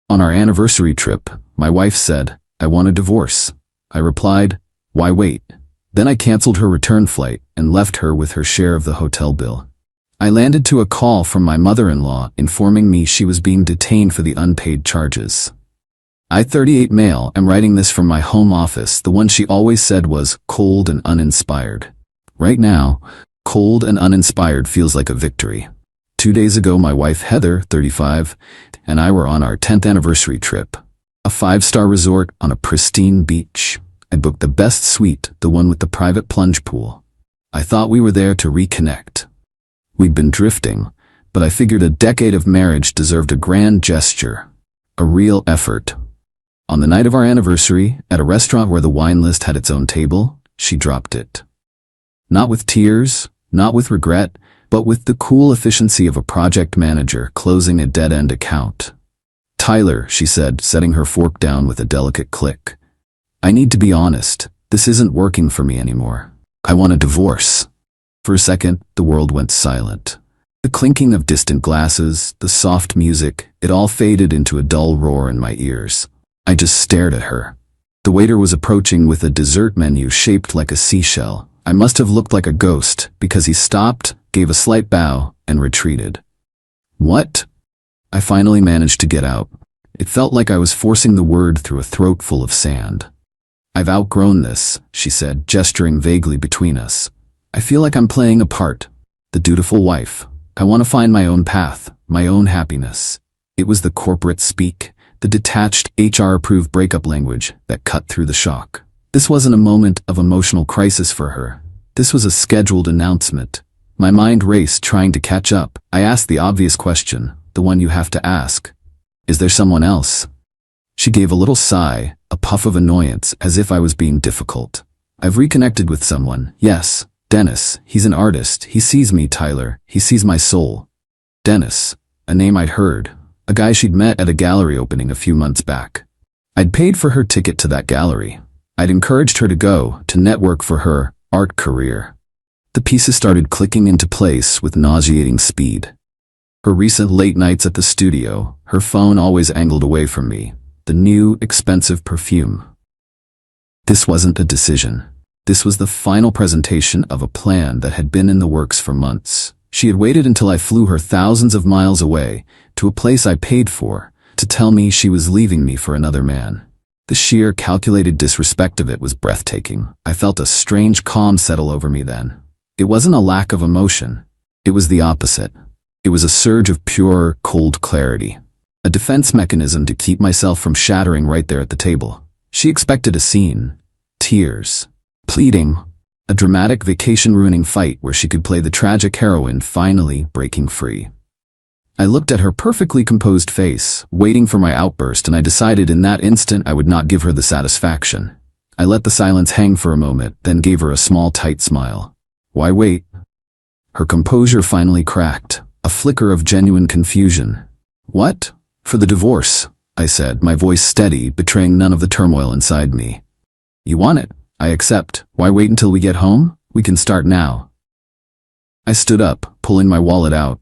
On our anniversary trip, my wife said, "I want a divorce." I replied, "Why wait?" Then I canceled her return flight and left her with her share of the hotel bill. I landed to a call from my mother-in-law informing me she was being detained for the unpaid charges. I, 38 male, am writing this from my home office, the one she always said was cold and uninspired. Right now, cold and uninspired feels like a victory. 2 days ago, my wife Heather, 35, and I were on our 10th anniversary trip. A 5-star resort on a pristine beach. I booked the best suite, the one with the private plunge pool. I thought we were there to reconnect. We'd been drifting, but I figured a decade of marriage deserved a grand gesture, a real effort. On the night of our anniversary, at a restaurant where the wine list had its own table, she dropped it. Not with tears, not with regret, but with the cool efficiency of a project manager closing a dead-end account. "Tyler," she said, setting her fork down with a delicate click. "I need to be honest. This isn't working for me anymore. I want a divorce." For a second, the world went silent. The clinking of distant glasses, the soft music, it all faded into a dull roar in my ears. I just stared at her. The waiter was approaching with a dessert menu shaped like a seashell. I must have looked like a ghost because he stopped, gave a slight bow, and retreated. "What?" I finally managed to get out. It felt like I was forcing the word through a throat full of sand. "I've outgrown this," she said, gesturing vaguely between us. "I feel like I'm playing a part. The dutiful wife. I want to find my own path, my own happiness." It was the corporate speak, the detached, HR-approved breakup language that cut through the shock. This wasn't a moment of emotional crisis for her. This was a scheduled announcement. My mind raced, trying to catch up. I asked the obvious question, the one you have to ask. "Is there someone else?" She gave a little sigh, a puff of annoyance, as if I was being difficult. "I've reconnected with someone, yes. Dennis, he's an artist. He sees me, Tyler. He sees my soul." Dennis, a name I'd heard. A guy she'd met at a gallery opening a few months back. I'd paid for her ticket to that gallery. I'd encouraged her to go, to network for her art career. The pieces started clicking into place with nauseating speed. Her recent late nights at the studio, her phone always angled away from me, the new, expensive perfume. This wasn't a decision. This was the final presentation of a plan that had been in the works for months. She had waited until I flew her thousands of miles away, to a place I paid for, to tell me she was leaving me for another man. The sheer, calculated disrespect of it was breathtaking. I felt a strange calm settle over me then. It wasn't a lack of emotion. It was the opposite. It was a surge of pure, cold clarity. A defense mechanism to keep myself from shattering right there at the table. She expected a scene. Tears. Pleading. A dramatic vacation-ruining fight where she could play the tragic heroine, finally breaking free. I looked at her perfectly composed face, waiting for my outburst, and I decided in that instant I would not give her the satisfaction. I let the silence hang for a moment, then gave her a small, tight smile. "Why wait?" Her composure finally cracked, a flicker of genuine confusion. "What?" "For the divorce," I said, my voice steady, betraying none of the turmoil inside me. "You want it? I accept. Why wait until we get home? We can start now." I stood up, pulling my wallet out.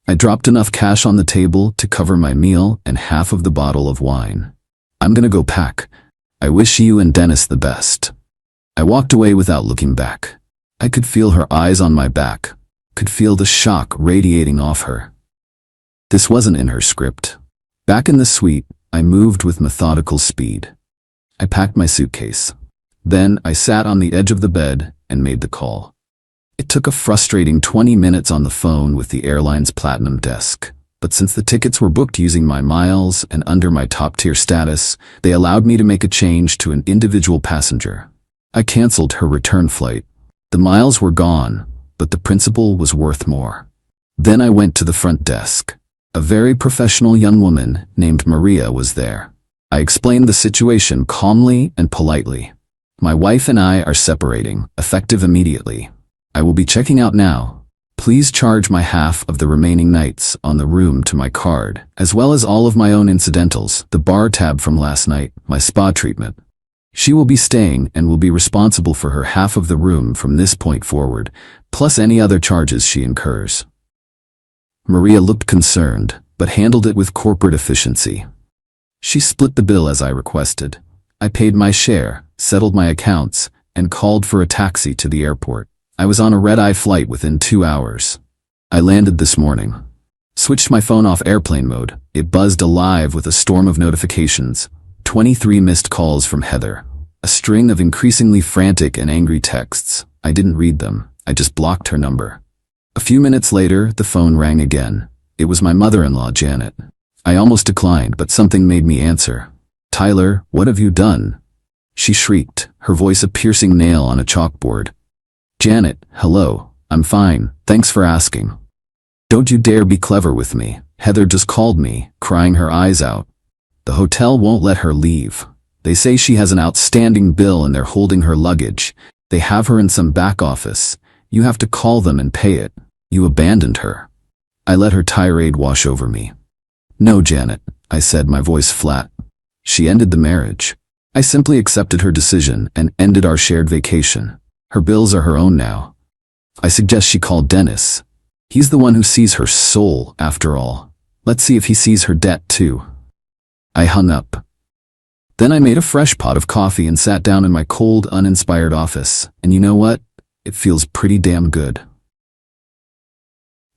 I dropped enough cash on the table to cover my meal and half of the bottle of wine. "I'm gonna go pack. I wish you and Dennis the best." I walked away without looking back. I could feel her eyes on my back, could feel the shock radiating off her. This wasn't in her script. Back in the suite, I moved with methodical speed. I packed my suitcase. Then I sat on the edge of the bed and made the call. It took a frustrating 20 minutes on the phone with the airline's platinum desk, but since the tickets were booked using my miles and under my top-tier status, they allowed me to make a change to an individual passenger. I canceled her return flight. The miles were gone, but the principal was worth more. Then I went to the front desk. A very professional young woman named Maria was there. I explained the situation calmly and politely. "My wife and I are separating, effective immediately. I will be checking out now. Please charge my half of the remaining nights on the room to my card, as well as all of my own incidentals, the bar tab from last night, my spa treatment. She will be staying and will be responsible for her half of the room from this point forward, plus any other charges she incurs." Maria looked concerned, but handled it with corporate efficiency. She split the bill as I requested. I paid my share, settled my accounts, and called for a taxi to the airport. I was on a red-eye flight within 2 hours. I landed this morning. Switched my phone off airplane mode. It buzzed alive with a storm of notifications. 23 missed calls from Heather. A string of increasingly frantic and angry texts. I didn't read them. I just blocked her number. A few minutes later, the phone rang again. It was my mother-in-law, Janet. I almost declined, but something made me answer. "Tyler, what have you done?" She shrieked, her voice a piercing nail on a chalkboard. "Janet, hello. I'm fine, thanks for asking. Don't you dare be clever with me. Heather just called me, crying her eyes out. The hotel won't let her leave. They say she has an outstanding bill and they're holding her luggage. They have her in some back office. You have to call them and pay it. You abandoned her." I let her tirade wash over me. "No, Janet," I said, my voice flat. She ended the marriage. I simply accepted her decision and ended our shared vacation. Her bills are her own now. I suggest she call Dennis. He's the one who sees her soul, after all. Let's see if he sees her debt too. I hung up. Then I made a fresh pot of coffee and sat down in my cold, uninspired office. And you know what? It feels pretty damn good.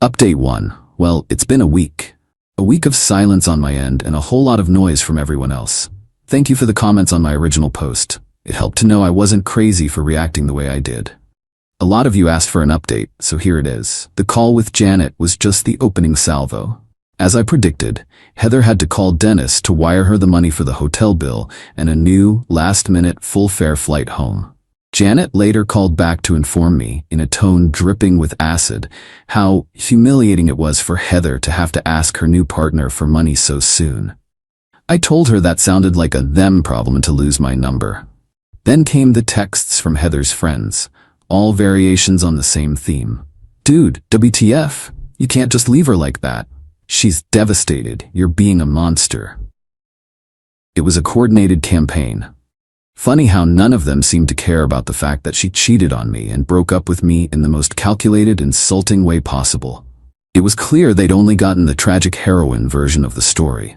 Update 1. Well, it's been a week. A week of silence on my end and a whole lot of noise from everyone else. Thank you for the comments on my original post. It helped to know I wasn't crazy for reacting the way I did. A lot of you asked for an update, so here it is. The call with Janet was just the opening salvo. As I predicted, Heather had to call Dennis to wire her the money for the hotel bill and a new, last-minute, full-fare flight home. Janet later called back to inform me, in a tone dripping with acid, how humiliating it was for Heather to have to ask her new partner for money so soon. I told her that sounded like a them problem and to lose my number. Then came the texts from Heather's friends, all variations on the same theme. "Dude, WTF? You can't just leave her like that. She's devastated. You're being a monster." It was a coordinated campaign. Funny how none of them seemed to care about the fact that she cheated on me and broke up with me in the most calculated, insulting way possible. It was clear they'd only gotten the tragic heroine version of the story.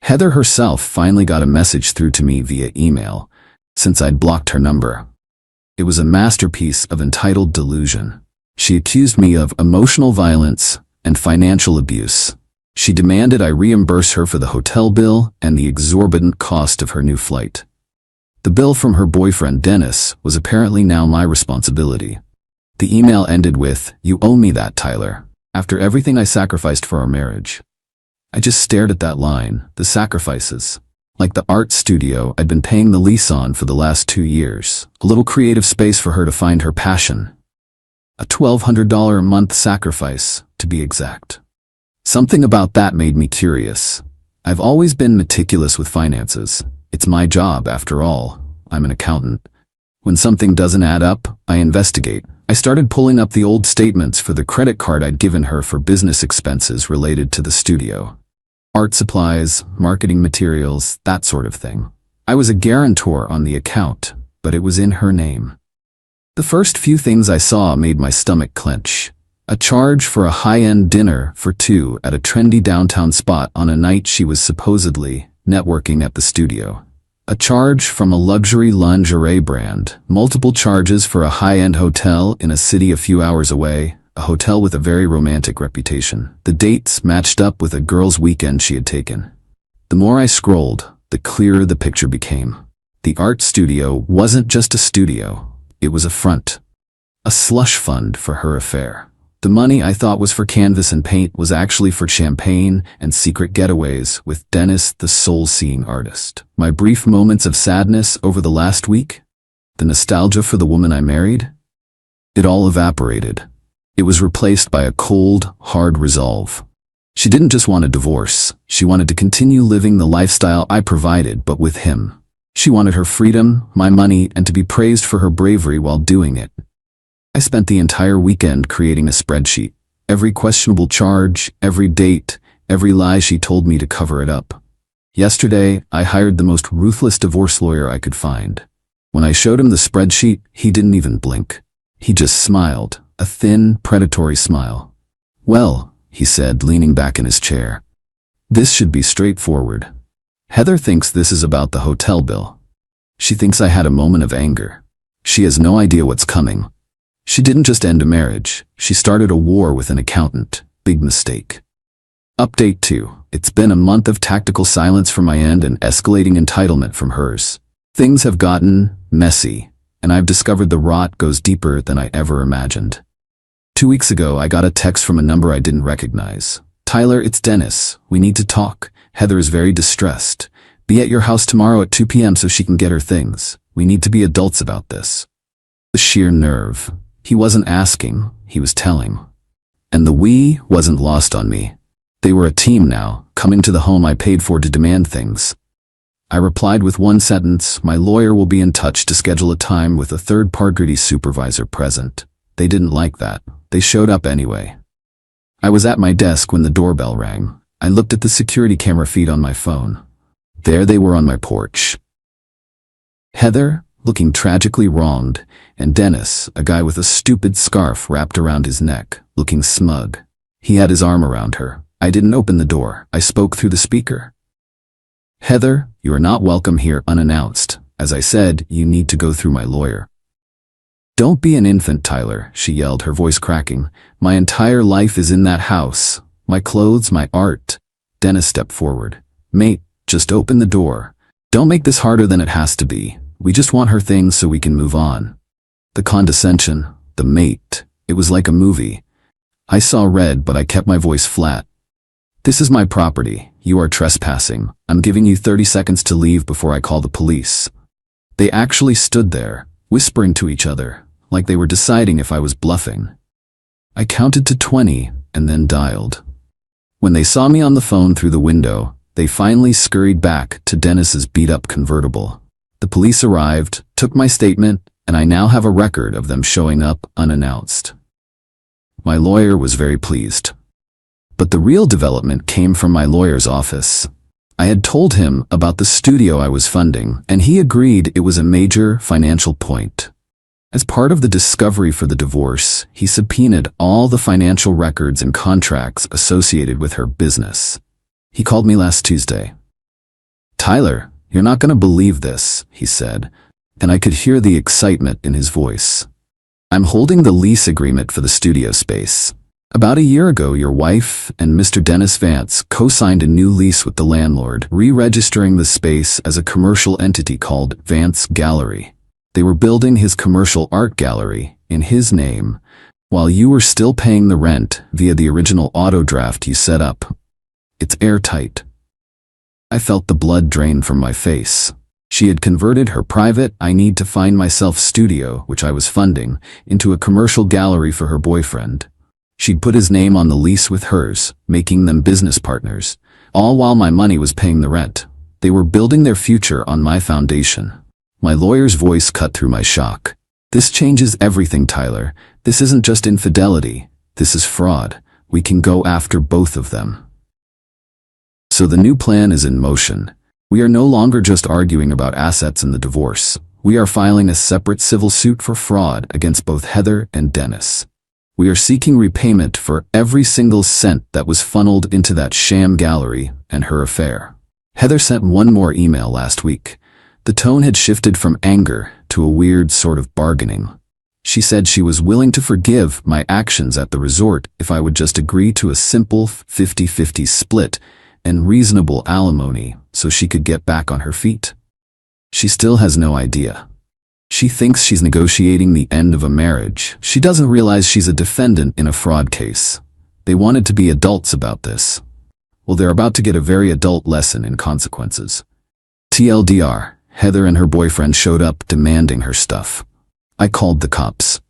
Heather herself finally got a message through to me via email, since I'd blocked her number. It was a masterpiece of entitled delusion. She accused me of emotional violence and financial abuse. She demanded I reimburse her for the hotel bill and the exorbitant cost of her new flight. The bill from her boyfriend Dennis was apparently now my responsibility. The email ended with, "You owe me that, Tyler, after everything I sacrificed for our marriage." I just stared at that line, the sacrifices. Like the art studio I'd been paying the lease on for the last 2 years, a little creative space for her to find her passion. A $1,200 a month sacrifice, to be exact. Something about that made me curious. I've always been meticulous with finances. It's my job, after all. I'm an accountant. When something doesn't add up, I investigate. I started pulling up the old statements for the credit card I'd given her for business expenses related to the studio. Art supplies, marketing materials, that sort of thing. I was a guarantor on the account, but it was in her name. The first few things I saw made my stomach clench. A charge for a high-end dinner for 2 at a trendy downtown spot on a night she was supposedly networking at the studio. A charge from a luxury lingerie brand. Multiple charges for a high-end hotel in a city a few hours away, a hotel with a very romantic reputation. The dates matched up with a girl's weekend she had taken. The more I scrolled, the clearer the picture became. The art studio wasn't just a studio. It was a front. A slush fund for her affair. The money I thought was for canvas and paint was actually for champagne and secret getaways with Dennis, the soul-seeing artist. My brief moments of sadness over the last week? The nostalgia for the woman I married? It all evaporated. It was replaced by a cold, hard resolve. She didn't just want a divorce. She wanted to continue living the lifestyle I provided, but with him. She wanted her freedom, my money, and to be praised for her bravery while doing it. I spent the entire weekend creating a spreadsheet. Every questionable charge, every date, every lie she told me to cover it up. Yesterday, I hired the most ruthless divorce lawyer I could find. When I showed him the spreadsheet, he didn't even blink. He just smiled, a thin, predatory smile. "Well," he said, leaning back in his chair, "this should be straightforward. Heather thinks this is about the hotel bill. She thinks I had a moment of anger. She has no idea what's coming. She didn't just end a marriage. She started a war with an accountant. Big mistake. Update 2. It's been a month of tactical silence from my end and escalating entitlement from hers. Things have gotten messy, and I've discovered the rot goes deeper than I ever imagined. 2 weeks ago, I got a text from a number I didn't recognize. Tyler, it's Dennis. We need to talk. Heather is very distressed. Be at your house tomorrow at 2 p.m. so she can get her things. We need to be adults about this. The sheer nerve. He wasn't asking, he was telling. And the we wasn't lost on me. They were a team now, coming to the home I paid for to demand things. I replied with one sentence, my lawyer will be in touch to schedule a time with a third-party supervisor present. They didn't like that. They showed up anyway. I was at my desk when the doorbell rang. I looked at the security camera feed on my phone. There they were on my porch. Heather, looking tragically wronged, and Dennis, a guy with a stupid scarf wrapped around his neck, looking smug. He had his arm around her. I didn't open the door. I spoke through the speaker. Heather, you are not welcome here unannounced. As I said, you need to go through my lawyer. Don't be an infant, Tyler, she yelled, her voice cracking. My entire life is in that house. My clothes, my art. Dennis stepped forward. Mate, just open the door. Don't make this harder than it has to be. We just want her things so we can move on. The condescension, the mate, it was like a movie. I saw red, but I kept my voice flat. This is my property. You are trespassing. I'm giving you 30 seconds to leave before I call the police. They actually stood there, whispering to each other, like they were deciding if I was bluffing. I counted to 20 and then dialed. When they saw me on the phone through the window, they finally scurried back to Dennis's beat-up convertible. The police arrived, took my statement, and I now have a record of them showing up unannounced. My lawyer was very pleased. But the real development came from my lawyer's office. I had told him about the studio I was funding, and he agreed it was a major financial point. As part of the discovery for the divorce, he subpoenaed all the financial records and contracts associated with her business. He called me last Tuesday. Tyler, you're not going to believe this, he said, and I could hear the excitement in his voice. I'm holding the lease agreement for the studio space. About a year ago, your wife and Mr. Dennis Vance co-signed a new lease with the landlord, re-registering the space as a commercial entity called Vance Gallery. They were building his commercial art gallery in his name, while you were still paying the rent via the original auto draft you set up. It's airtight. I felt the blood drain from my face. She had converted her private I need to find myself studio, which I was funding, into a commercial gallery for her boyfriend. She'd put his name on the lease with hers, making them business partners, all while my money was paying the rent. They were building their future on my foundation. My lawyer's voice cut through my shock. This changes everything, Tyler. This isn't just infidelity. This is fraud. We can go after both of them. So the new plan is in motion. We are no longer just arguing about assets in the divorce. We are filing a separate civil suit for fraud against both Heather and Dennis. We are seeking repayment for every single cent that was funneled into that sham gallery and her affair. Heather sent one more email last week. The tone had shifted from anger to a weird sort of bargaining. She said she was willing to forgive my actions at the resort if I would just agree to a simple 50-50 split and reasonable alimony so she could get back on her feet. She still has no idea. She thinks she's negotiating the end of a marriage. She doesn't realize she's a defendant in a fraud case. They wanted to be adults about this. Well, they're about to get a very adult lesson in consequences. TLDR, Heather and her boyfriend showed up demanding her stuff. I called the cops.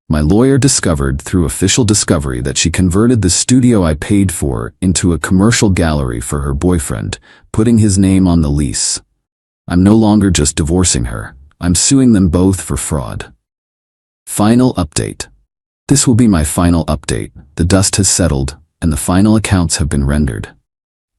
My lawyer discovered through official discovery that she converted the studio I paid for into a commercial gallery for her boyfriend, putting his name on the lease. I'm no longer just divorcing her. I'm suing them both for fraud. Final update. This will be my final update. The dust has settled, and the final accounts have been rendered.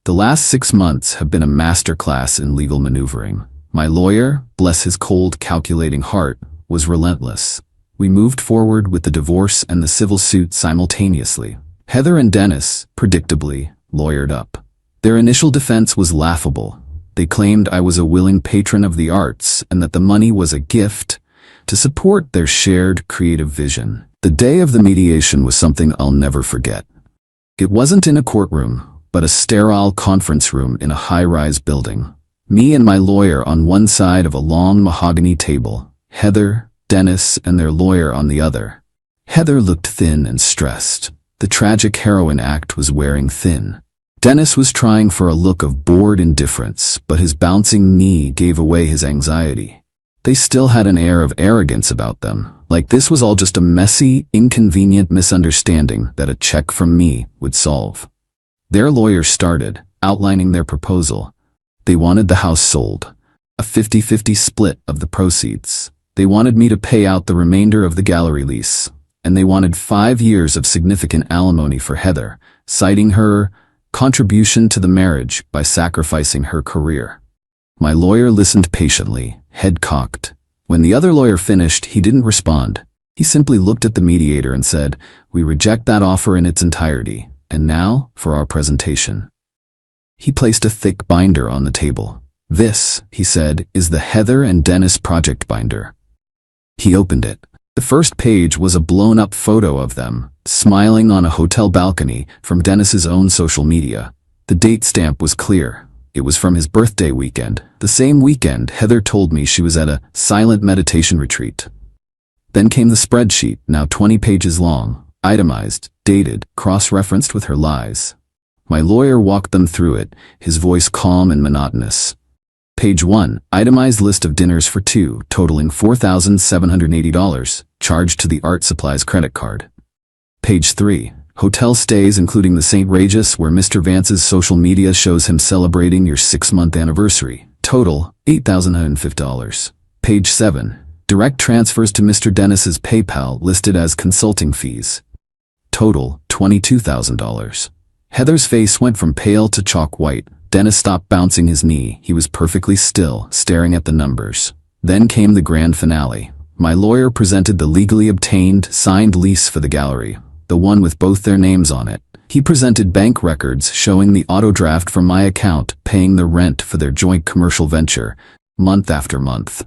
The last 6 months have been a masterclass in legal maneuvering. My lawyer, bless his cold, calculating heart, was relentless. We moved forward with the divorce and the civil suit simultaneously. Heather and Dennis, predictably, lawyered up. Their initial defense was laughable. They claimed I was a willing patron of the arts and that the money was a gift to support their shared creative vision. The day of the mediation was something I'll never forget. It wasn't in a courtroom, but a sterile conference room in a high-rise building. Me and my lawyer on one side of a long mahogany table, Heather, Dennis, and their lawyer on the other. Heather looked thin and stressed. The tragic heroine act was wearing thin. Dennis was trying for a look of bored indifference, but his bouncing knee gave away his anxiety. They still had an air of arrogance about them, like this was all just a messy, inconvenient misunderstanding that a check from me would solve. Their lawyer started, outlining their proposal. They wanted the house sold, a 50-50 split of the proceeds. They wanted me to pay out the remainder of the gallery lease, and they wanted 5 years of significant alimony for Heather, citing her contribution to the marriage by sacrificing her career. My lawyer listened patiently, head cocked. When the other lawyer finished, he didn't respond. He simply looked at the mediator and said, "We reject that offer in its entirety. And now, for our presentation." He placed a thick binder on the table. "This," he said, "is the Heather and Dennis project binder." He opened it. The first page was a blown-up photo of them, smiling on a hotel balcony from Dennis's own social media. The date stamp was clear. It was from his birthday weekend, the same weekend Heather told me she was at a silent meditation retreat. Then came the spreadsheet, now 20 pages long, itemized, dated, cross-referenced with her lies. My lawyer walked them through it, his voice calm and monotonous. Page 1, itemized list of dinners for 2, totaling $4,780, charged to the art supplies credit card. Page 3, hotel stays including the St. Regis where Mr. Vance's social media shows him celebrating your 6-month anniversary, total $8,150. Page 7, direct transfers to Mr. Dennis's PayPal listed as consulting fees, total $22,000. Heather's face went from pale to chalk white. Dennis stopped bouncing his knee. He was perfectly still, staring at the numbers. Then came the grand finale. My lawyer presented the legally obtained, signed lease for the gallery, the one with both their names on it. He presented bank records showing the auto draft from my account paying the rent for their joint commercial venture, month after month.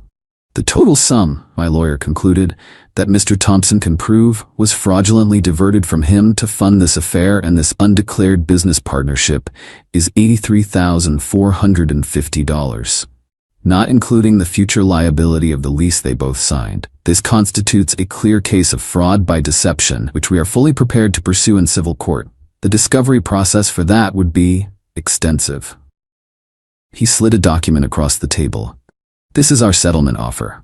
The total sum, my lawyer concluded, that Mr. Thompson can prove was fraudulently diverted from him to fund this affair and this undeclared business partnership is $83,450. Not including the future liability of the lease they both signed. This constitutes a clear case of fraud by deception, which we are fully prepared to pursue in civil court. The discovery process for that would be extensive. He slid a document across the table. This is our settlement offer.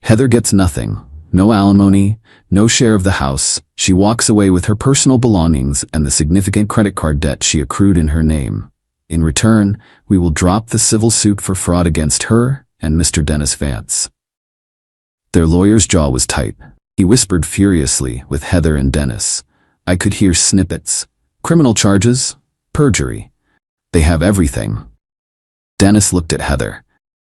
Heather gets nothing. No alimony, no share of the house. She walks away with her personal belongings and the significant credit card debt she accrued in her name. In return, we will drop the civil suit for fraud against her and Mr. Dennis Vance. Their lawyer's jaw was tight. He whispered furiously with Heather and Dennis. I could hear snippets. Criminal charges, perjury. They have everything. Dennis looked at Heather.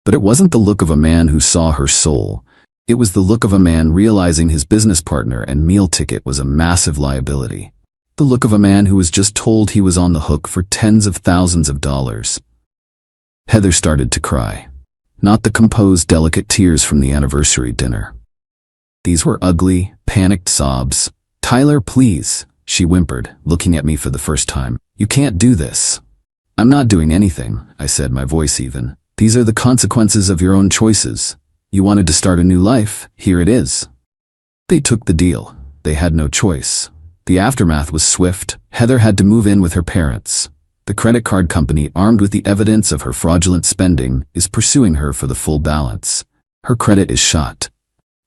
But it wasn't the look of a man who saw her soul. It was the look of a man realizing his business partner and meal ticket was a massive liability. The look of a man who was just told he was on the hook for tens of thousands of dollars. Heather started to cry. Not the composed, delicate tears from the anniversary dinner. These were ugly, panicked sobs. Tyler, please, she whimpered, looking at me for the first time. You can't do this. I'm not doing anything, I said, my voice even. These are the consequences of your own choices. You wanted to start a new life, here it is. They took the deal. They had no choice. The aftermath was swift. Heather had to move in with her parents. The credit card company, armed with the evidence of her fraudulent spending, is pursuing her for the full balance. Her credit is shot.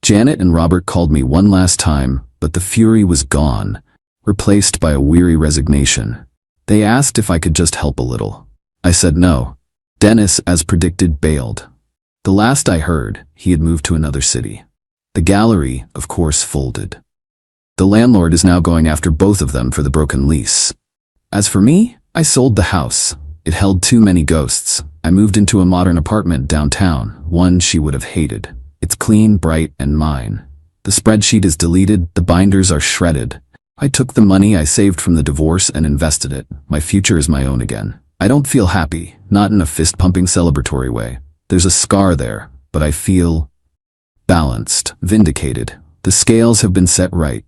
Janet and Robert called me one last time, but the fury was gone, replaced by a weary resignation. They asked if I could just help a little. I said no. Dennis, as predicted, bailed. The last I heard, he had moved to another city. The gallery, of course, folded. The landlord is now going after both of them for the broken lease. As for me, I sold the house. It held too many ghosts. I moved into a modern apartment downtown, one she would have hated. It's clean, bright, and mine. The spreadsheet is deleted, the binders are shredded. I took the money I saved from the divorce and invested it. My future is my own again. I don't feel happy, not in a fist-pumping celebratory way. There's a scar there, but I feel balanced, vindicated. The scales have been set right.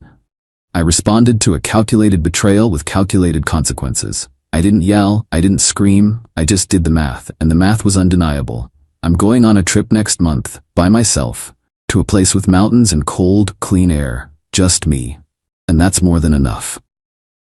I responded to a calculated betrayal with calculated consequences. I didn't yell, I didn't scream, I just did the math, and the math was undeniable. I'm going on a trip next month, by myself, to a place with mountains and cold, clean air, just me. And that's more than enough.